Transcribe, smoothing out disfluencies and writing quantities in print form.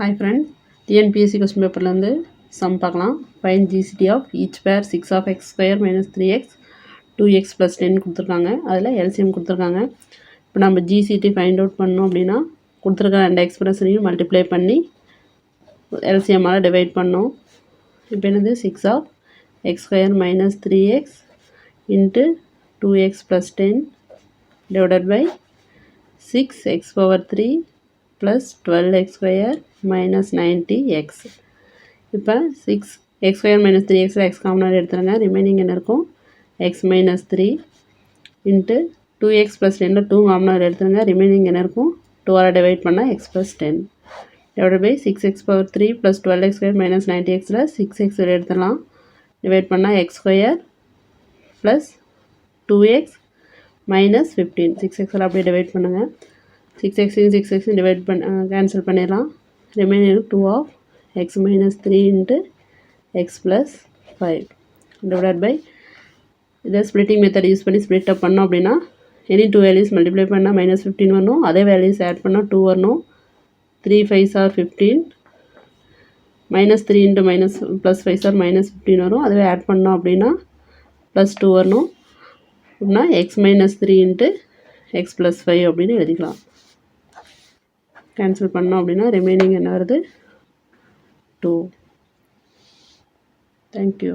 Hi friend, TNPSC question paperலேருந்து sum பார்க்கலாம். Find GCD of each pair 6 of x square minus 3x 2x plus 10 கொடுத்துருக்காங்க. அதில் LCM கொடுத்துருக்காங்க. இப்போ நம்ம GCD find out பண்ணோம் அப்படின்னா கொடுத்துருக்க ரெண்டு எக்ஸ்பிரஷனையும் மல்டிப்ளை பண்ணி LCMஆல் டிவைட் பண்ணோம். இப்போ என்னது 6 of x square minus 3x into 2x plus 10 divided by 6x power 3 plus 12x square minus 90x. இப்போ 6x square minus 3x x காமனாக எடுத்துருங்க. ரிமைனிங் என்ன இருக்கும் x minus 3 into 2x plus 10 2 காமனாக எடுத்துருங்க. ரிமைனிங் என்ன இருக்கும் 2ஆல் டிவைட் பண்ணால் x plus 10 divided by 6x power 3 plus 12x square minus 90xல 6x எடுத்துடலாம். டிவைட் பண்ணால் x square plus 2x minus 15 6xல் அப்படியே டிவைட் பண்ணுங்கள். 6x 6x டிவைட் கேன்சல் பண்ணிடலாம். Remaining 2 of x minus 3 into x plus 5 divided by இதை splitting method use பண்ணி split அப் பண்ணோம் அப்படின்னா any two values multiply பண்ணால் minus 15 வரணும். அதே வேல்யூஸ் ஆட் பண்ணால் 2 வரணும். 3 5s are 15 minus 3 into minus plus 5s are minus 15 வரும். அதுவே ஆட் பண்ணோம் அப்படின்னா plus 2 வரணும். அப்படின்னா x minus 3 into x plus 5 அப்படின்னு எழுதிக்கலாம். கேன்சல் பண்ணோம் அப்படின்னா ரிமைனிங் என்ன வருது 2. தேங்க்யூ.